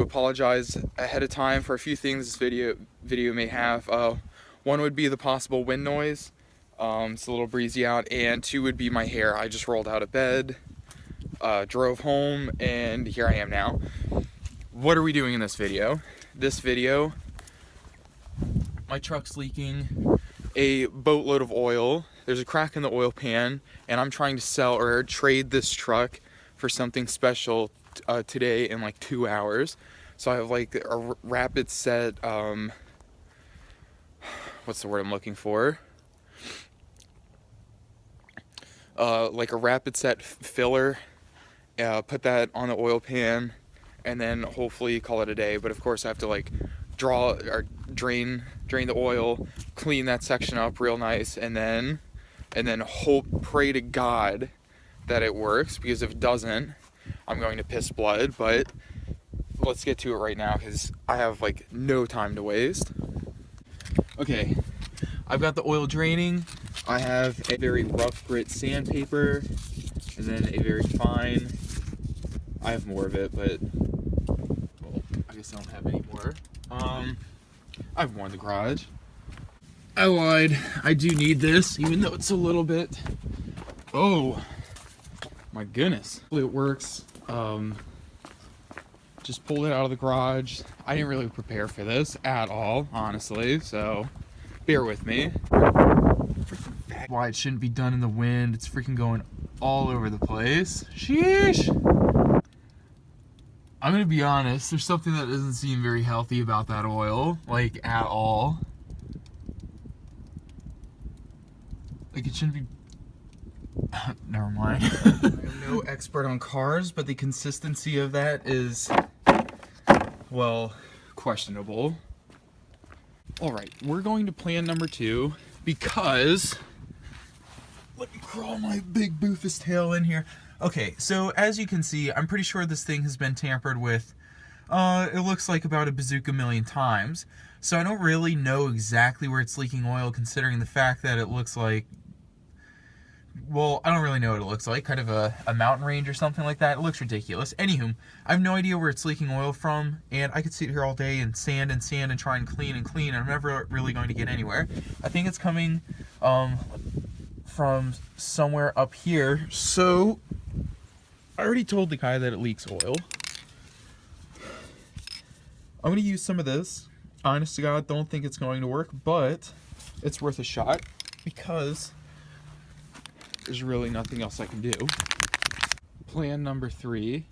to apologize ahead of time for a few things this video may have. One would be the possible wind noise. It's a little breezy out, and two would be my hair. I just rolled out of bed, drove home, and here I am now. What are we doing in this video? This video, my truck's leaking a boatload of oil. There's a crack in the oil pan, and I'm trying to sell or trade this truck for something special today in like 2 hours. So I have like a rapid set, what's the word I'm looking for? Like a rapid set filler, put that on the oil pan, and then hopefully call it a day. But of course I have to like draw or drain the oil, clean that section up real nice, and then pray to God that it works, because if it doesn't, I'm going to piss blood. But let's get to it right now because I have like no time to waste. Okay, I've got the oil draining. I have a very rough grit sandpaper, and then a very fine, I have more of it, but well, I guess I don't have any more. I have more in the garage. I lied, I do need this, even though it's a little bit, oh my goodness. Hopefully it works. Just pulled it out of the garage. I didn't really prepare for this at all, honestly, so bear with me. Why it shouldn't be done in the wind. It's freaking going all over the place. Sheesh. I'm gonna be honest, there's something that doesn't seem very healthy about that oil, like at all. Like it shouldn't be. Never mind. I'm no expert on cars, but the consistency of that is, well, questionable. Alright, we're going to plan number 2 because, let me crawl my big boofus tail in here. Okay, so as you can see, I'm pretty sure this thing has been tampered with, it looks like about a bazooka million times. So I don't really know exactly where it's leaking oil, considering the fact that it looks like, well, I don't really know what it looks like, kind of a mountain range or something like that. It looks ridiculous. Anywho, I have no idea where it's leaking oil from, and I could sit here all day and sand and try and clean, and I'm never really going to get anywhere. I think it's coming from somewhere up here. So I already told the guy that it leaks oil. I'm going to use some of this. Honest to God, don't think it's going to work, but it's worth a shot because there's really nothing else I can do. Plan number 3.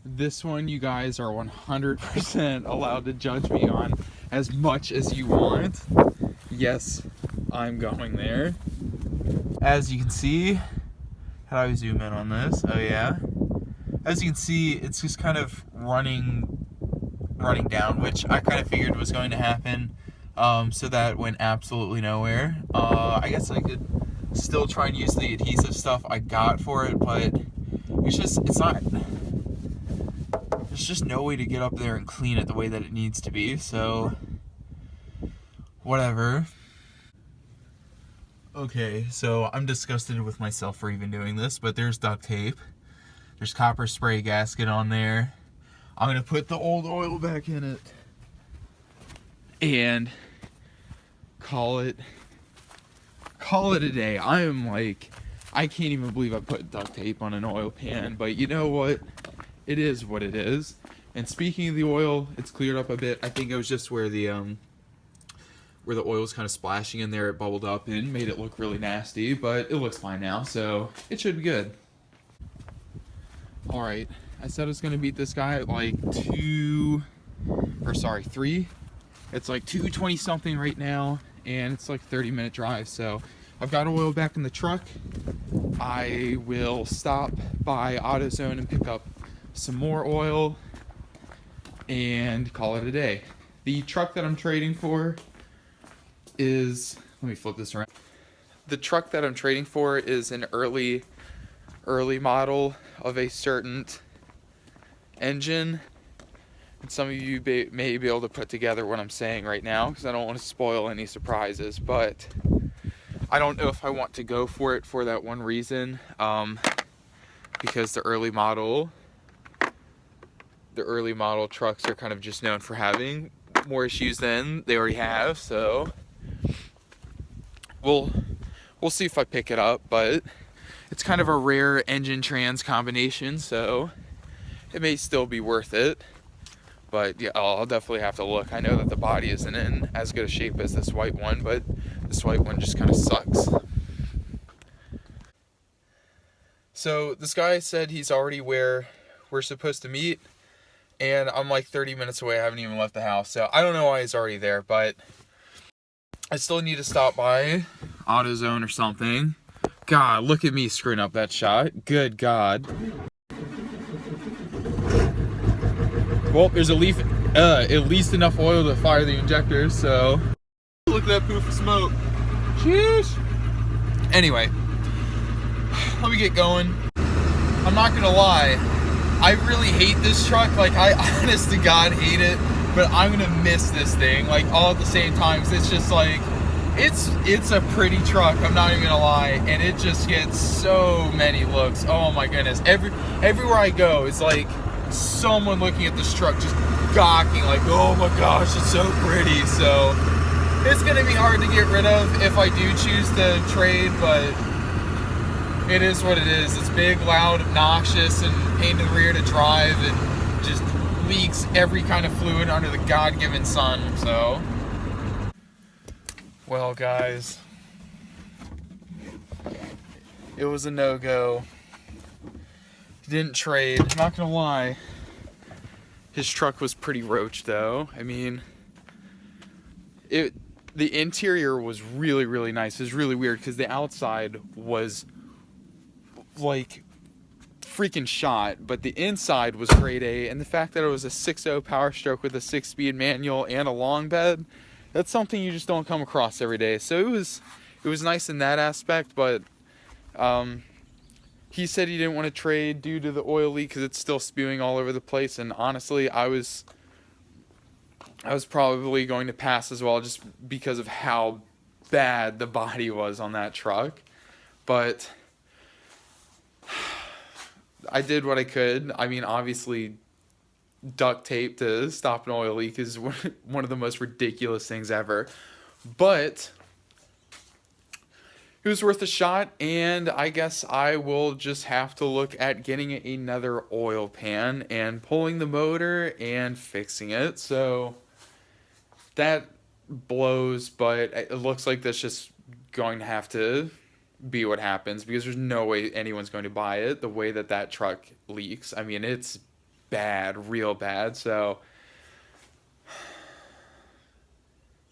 This one you guys are 100% allowed to judge me on as much as you want. Yes, I'm going there. As you can see, how do I zoom in on this? Oh yeah. As you can see, it's just kind of running down, which I kind of figured was going to happen. So that went absolutely nowhere. I guess I could still try and use the adhesive stuff I got for it, but there's just no way to get up there and clean it the way that it needs to be, so whatever. Okay, so I'm disgusted with myself for even doing this, but there's duct tape. There's copper spray gasket on there. I'm gonna put the old oil back in it and call it a day. I can't even believe I put duct tape on an oil pan, but you know what? It is what it is. And speaking of the oil, it's cleared up a bit. I think it was just where the oil was kind of splashing in there, it bubbled up and made it look really nasty, but it looks fine now, so it should be good. Alright, I said I was gonna beat this guy at like 3. It's like 2:20 something right now, and it's like a 30-minute drive, so I've got oil back in the truck. I will stop by AutoZone and pick up some more oil and call it a day. The truck that I'm trading for is, let me flip this around. The truck that I'm trading for is an early model of a certain engine. And some of you may be able to put together what I'm saying right now, because I don't want to spoil any surprises, but I don't know if I want to go for it for that one reason, because the early model the early model trucks are kind of just known for having more issues than they already have. So we'll see if I pick it up, but it's kind of a rare engine trans combination, so it may still be worth it. But yeah, I'll definitely have to look. I know that the body isn't in as good a shape as this white one, but this white one just kind of sucks. So this guy said he's already where we're supposed to meet, and I'm like 30 minutes away. I haven't even left the house, so I don't know why he's already there, but I still need to stop by AutoZone or something. God, look at me screwing up that shot. Good God. Well, there's at least enough oil to fire the injectors, so look at that poof of smoke. Sheesh. Anyway, let me get going. I'm not gonna lie, I really hate this truck. Like, I honest to God hate it, but I'm gonna miss this thing, like, all at the same time. Cause it's just like, it's a pretty truck, I'm not even gonna lie, and it just gets so many looks. Oh my goodness. Everywhere I go, it's like someone looking at this truck just gawking, like, oh my gosh, it's so pretty. So it's gonna be hard to get rid of if I do choose to trade, but it is what it is. It's big, loud, obnoxious, and pain in the rear to drive, and just leaks every kind of fluid under the God-given sun. So, well, guys, it was a no-go. Didn't trade. I'm not gonna lie. His truck was pretty roached, though. I mean, the interior was really, really nice. It was really weird because the outside was like freaking shot, but the inside was grade A, and the fact that it was a 6.0 Powerstroke with a 6-speed manual and a long bed, that's something you just don't come across every day. So it was nice in that aspect, but he said he didn't want to trade due to the oil leak because it's still spewing all over the place, and honestly, I was probably going to pass as well, just because of how bad the body was on that truck. But I did what I could. I mean, obviously, duct tape to stop an oil leak is one of the most ridiculous things ever. But it was worth a shot, and I guess I will just have to look at getting another oil pan and pulling the motor and fixing it. So that blows, but it looks like that's just going to have to be what happens, because there's no way anyone's going to buy it the way that truck leaks. I mean, it's bad, real bad. So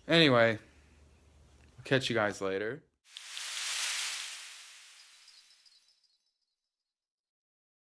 anyway, catch you guys later.